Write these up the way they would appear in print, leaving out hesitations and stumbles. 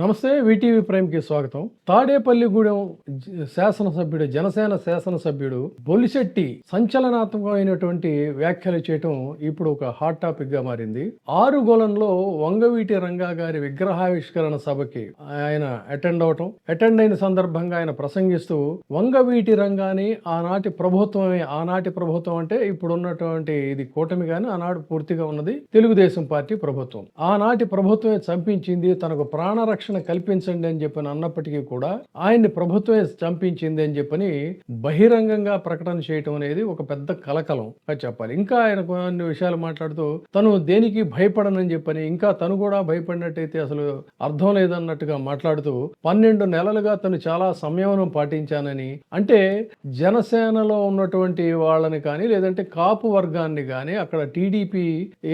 నమస్తే, వీటీవీ ప్రైమ్కి స్వాగతం. తాడేపల్లిగూడెం శాసనసభ్యుడు, జనసేన శాసనసభ్యుడు బొలిశెట్టి సంచలనాత్మకమైనటువంటి వ్యాఖ్యలు చేయటం ఇప్పుడు ఒక హాట్ టాపిక్ గా మారింది. ఆరుగొలంలో వంగవీటి రంగా గారి విగ్రహావిష్కరణ సభకి ఆయన అటెండ్ అయిన సందర్భంగా ఆయన ప్రసంగిస్తూ వంగవీటి రంగాని ఆనాటి ప్రభుత్వం అంటే ఇప్పుడు ఉన్నటువంటి ఇది కూటమి గాని ఆనాడు పూర్తిగా ఉన్నది తెలుగుదేశం పార్టీ ప్రభుత్వం. ఆనాటి ప్రభుత్వమే చంపించింది, తనకు ప్రాణరక్షణ కల్పించండి అని చెప్పని అన్నప్పటికీ కూడా ఆయన్ని ప్రభుత్వమే చంపించింది అని చెప్పని బహిరంగంగా ప్రకటన చేయటం అనేది ఒక పెద్ద కలకలం చెప్పాలి. ఇంకా ఆయన కొన్ని విషయాలు మాట్లాడుతూ తను దేనికి భయపడనని చెప్పని, ఇంకా తను కూడా భయపడినట్టయితే అసలు అర్థం లేదన్నట్టుగా మాట్లాడుతూ 12 నెలలుగా తను చాలా సంయమనం పాటించానని, అంటే జనసేనలో ఉన్నటువంటి వాళ్ళని కానీ లేదంటే కాపు వర్గాన్ని కానీ అక్కడ టీడీపీ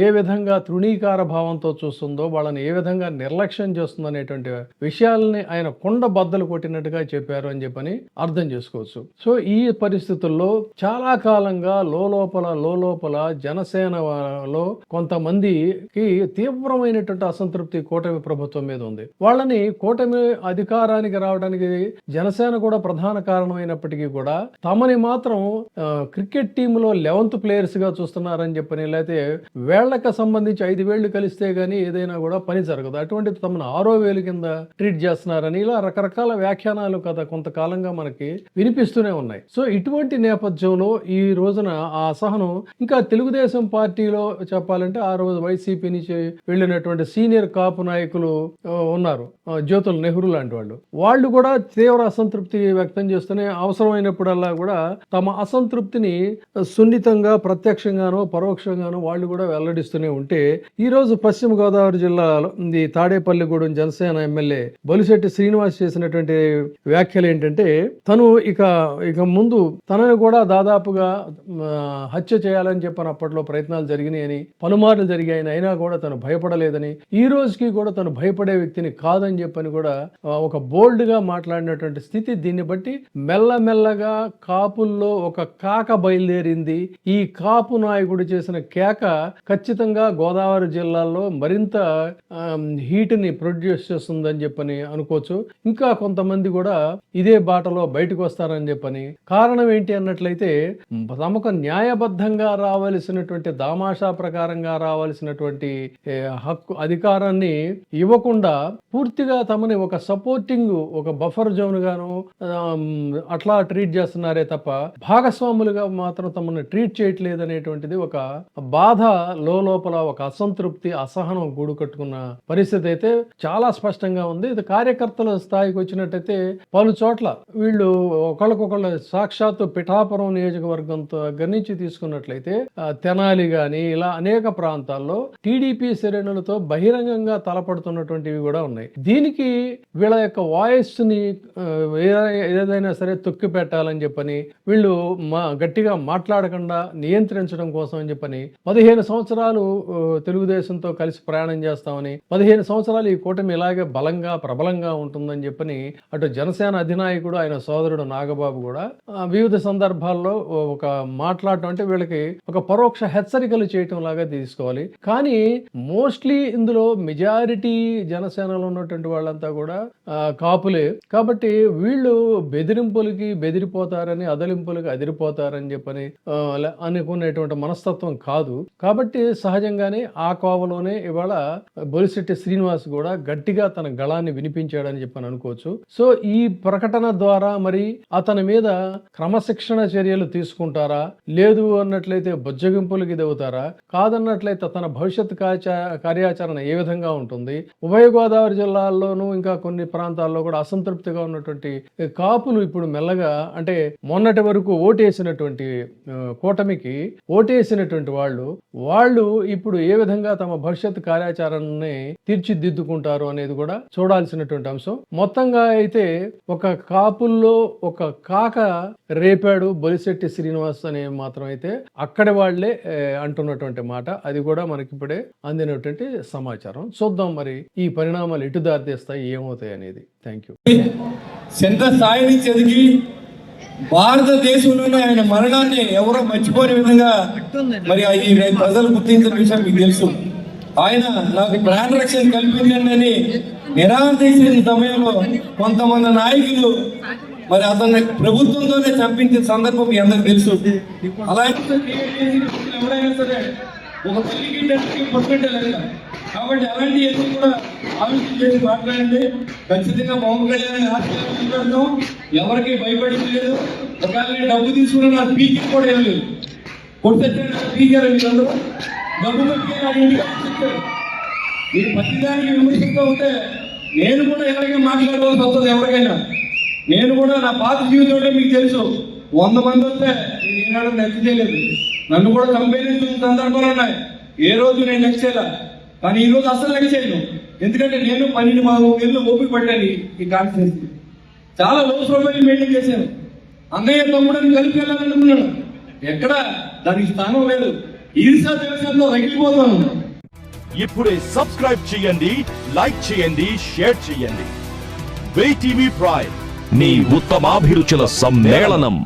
ఏ విధంగా తృణీకార భావంతో చూస్తుందో, వాళ్ళని ఏ విధంగా నిర్లక్ష్యం చేస్తుందో అనేటువంటి విషయాలని ఆయన కొండ బద్దలు కొట్టినట్టుగా చెప్పారు అని చెప్పని అర్థం చేసుకోవచ్చు. సో ఈ పరిస్థితుల్లో చాలా కాలంగా లోలోపల జనసేనలో కొంతమందికి తీవ్రమైనటువంటి అసంతృప్తి కూటమి ప్రభుత్వం మీద ఉంది. వాళ్ళని కూటమి అధికారానికి రావడానికి జనసేన కూడా ప్రధాన కారణమైనప్పటికీ కూడా తమని మాత్రం క్రికెట్ టీంలో 11th ప్లేయర్స్ గా చూస్తున్నారని చెప్పని, లేకపోతే వేళ్లకు సంబంధించి 5 వేళ్లు కలిస్తే గానీ ఏదైనా కూడా పని జరగదు, అటువంటి తమను 6వ వేలు కింద ట్రీట్ చేస్తున్నారని ఇలా రకరకాల వ్యాఖ్యానాలు కదా కొంతకాలంగా మనకి వినిపిస్తూనే ఉన్నాయి. సో ఇటువంటి నేపథ్యంలో ఈ రోజున ఆ అసహనం ఇంకా తెలుగుదేశం పార్టీలో చెప్పాలంటే ఆ రోజు వైసీపీ నుంచి వెళ్ళినటువంటి సీనియర్ కాపు నాయకులు ఉన్నారు, జ్యోతుల్ నెహ్రూ లాంటి వాళ్ళు కూడా తీవ్ర అసంతృప్తి వ్యక్తం చేస్తూనే అవసరమైనప్పుడల్లా కూడా తమ అసంతృప్తిని సున్నితంగా ప్రత్యక్షంగానో పరోక్షంగానో వాళ్ళు కూడా వెల్లడిస్తూనే ఉంటే, ఈ రోజు పశ్చిమ గోదావరి జిల్లాలో తాడేపల్లిగూడెం జనసేన ఎమ్మెల్యే బొలిశెట్టి శ్రీనివాస్ చేసినటువంటి వ్యాఖ్యలు ఏంటంటే, తను ఇక ముందు తనని కూడా దాదాపుగా హత్య చేయాలని చెప్పని అప్పట్లో ప్రయత్నాలు జరిగినాయని, పలుమార్లు జరిగాయని, అయినా కూడా తను భయపడలేదని, ఈ రోజుకి కూడా తను భయపడే వ్యక్తిని కాదని చెప్పని కూడా ఒక బోల్డ్ గా మాట్లాడినటువంటి స్థితి. దీన్ని బట్టి మెల్లమెల్లగా కాపుల్లో ఒక కాక బయలుదేరింది. ఈ కాపు నాయకుడు చేసిన కేక ఖచ్చితంగా గోదావరి జిల్లాలో మరింత హీట్ని ప్రొడ్యూస్ చేస్తుందని చెప్పని అనుకోవచ్చు. ఇంకా కొంతమంది కూడా ఇదే బాటలో బయటకు వస్తారని చెప్పని. కారణం ఏంటి అన్నట్లయితే, తమకు న్యాయబద్ధంగా రావాల్సినటువంటి దామాషా ప్రకారంగా రావాల్సినటువంటి హక్కు అధికారాన్ని ఇవ్వకుండా పూర్తిగా తమని ఒక సపోర్టింగ్, ఒక బఫర్ జోన్ గాను అట్లా ట్రీట్ చేస్తున్నారే తప్ప భాగస్వాములుగా మాత్రం తమను ట్రీట్ చేయట్లేదు అనేటువంటిది ఒక బాధ, లోపల ఒక అసంతృప్తి, అసహనం గూడు కట్టుకున్న పరిస్థితి అయితే చాలా స్పష్టంగా ఉంది. ఇది కార్యకర్తల స్థాయికి వచ్చినట్టయితే పలు చోట్ల వీళ్ళు ఒకళ్ళకొకళ్ళు సాక్షాత్తు పిఠాపురం నియోజకవర్గంతో దగ్గర నుంచి తీసుకున్నట్లయితే తెనాలి గాని ఇలా అనేక ప్రాంతాల్లో టీడీపీ శ్రేణులతో బహిరంగంగా తలపడుతున్నటువంటివి కూడా ఉన్నాయి. దీనికి వీళ్ళ యొక్క వాయిస్ ని ఏదైనా సరే తొక్కి పెట్టాలని చెప్పని, వీళ్ళు గట్టిగా మాట్లాడకుండా నియంత్రించడం కోసం అని చెప్పని 15 సంవత్సరాలు తెలుగుదేశంతో కలిసి ప్రయాణం చేస్తామని, 15 సంవత్సరాలు ఈ కూటమి ఇలాగే బలంగా ప్రబలంగా ఉంటుందని చెప్పని అటు జనసేన అధినాయకుడు ఆయన సోదరుడు నాగబాబు కూడా వివిధ సందర్భాల్లో ఒక మాట్లాడటం, అంటే వీళ్ళకి ఒక పరోక్ష హెచ్చరికలు చేయటం లాగా తీసుకోవాలి. కానీ మోస్ట్లీ ఇందులో మెజారిటీ జనసేనలో ఉన్నటువంటి వాళ్ళంతా కూడా కాపులే కాబట్టి వీళ్ళు బెదిరింపులకి బెదిరిపోతారని, అదలింపులకి అదిరిపోతారని చెప్పని అనుకునేటువంటి మనస్తత్వం కాదు. కాబట్టి సహజంగానే ఆ కోవలోనే ఇవాళ బొలిశెట్టి శ్రీనివాస్ కూడా గట్టిగా తన గళాన్ని వినిపించాడని చెప్పని అనుకోవచ్చు. సో ఈ ప్రకటన ద్వారా మరి అతని మీద క్రమశిక్షణ చర్యలు తీసుకుంటారా, లేదు అన్నట్లయితే బుజ్జగింపులకి ఎదుగుతారా, కాదన్నట్లయితే తన భవిష్యత్ కార్యాచరణ ఏ విధంగా ఉంటుంది. ఉభయ గోదావరి జిల్లాల్లోనూ ఇంకా కొన్ని ప్రాంతాల్లో కూడా అసంతృప్తిగా ఉన్నటువంటి కాపులు ఇప్పుడు మెల్లగా, అంటే మొన్నటి వరకు ఓటేసినటువంటి కూటమికి ఓటేసినటువంటి వాళ్ళు ఇప్పుడు ఏ విధంగా తమ భవిష్యత్ కార్యాచరణని తీర్చిదిద్దుకుంటారు అనేది కూడా చూడాల్సినటువంటి అంశం. మొత్తంగా అయితే ఒక కాపుల్లో ఒక కాక రేపాడు బొలిశెట్టి శ్రీనివాస్ అనే మాత్రం అయితే అక్కడి వాళ్లే అంటున్నటువంటి మాట. అది కూడా మనకి ఇప్పుడే అందినటువంటి సమాచారం. చూద్దాం మరి ఈ పరిణామాలు ఎటు దారితీస్తాయి, ఏమవుతాయి అనేది. Thank you. సెంటర్ స్థాయి నుంచి ఎదిగి భారతదేశంలోనే ఆయన మరణాన్ని ఎవరో మర్చిపోయే విధంగా మరి ఈ ప్రజలు గుర్తించిన విషయం మీకు తెలుసు. ఆయన నాకు ప్రాణ రక్షణ కల్పించండి అని నిరాహార చేసిన సమయంలో కొంతమంది నాయకులు మరి అతన్ని ప్రభుత్వంతోనే చంపించిన సందర్భం మీ అందరికి తెలుసు. అలాగే ఎవరైనా సరే ఒక తల్లికి తండ్రికి పుట్టినట్టే లెక్క. కాబట్టి అలాంటి ఎందుకు కూడా ఆలోచన చేసి మాట్లాడండి. ఖచ్చితంగా పవన్ కళ్యాణ్ ఆశీర్వాదం ఎవరికి భయపడింది లేదు. ఒకవేళ నేను డబ్బు తీసుకున్న నాకు పీకి కూడా ఏం లేదు. కొట్టే పీకారు మీరందరూ డబ్బు పెట్టి నాకు ఇంటికి చెప్తారు. మీరు ప్రతిదానికి విమర్శిస్తూ ఉంటే నేను కూడా ఎలాగే మాట్లాడవలసి వస్తుంది. ఎవరికైనా నేను కూడా నా పాత జీవితంలో మీకు తెలుసు 100 మంది వస్తే నేను ఈనాడు నెక్స్ట్ చేయలేదు. నన్ను కూడా చంపేసిన సందర్భాలు ఉన్నాయి. ఏ రోజు నేను నెక్స్ట్ చేయలే, కానీ ఈ రోజు అసలు నెక్స్ట్ చేయను. ఎందుకంటే నేను 12 నెలలు ఓపిక పట్టాను. ఈ కాన్స్టిట్యూన్సీ చాలా లో ప్రొఫైల్ మెయింటైన్ చేశాను. అన్నయ్య తమ్ముడని కలిపి వెళ్ళాలనుకున్నాను. ఎక్కడ దానికి స్థానం లేదు. ఈర్షా దేశంలో రగిలిపోతాను. ఇప్పుడే సబ్స్క్రైబ్ చేయండి, లైక్ చేయండి, షేర్ చేయండి. VTV ప్రైమ్, నీ ఉత్తమాభిరుచుల సమ్మేళనం.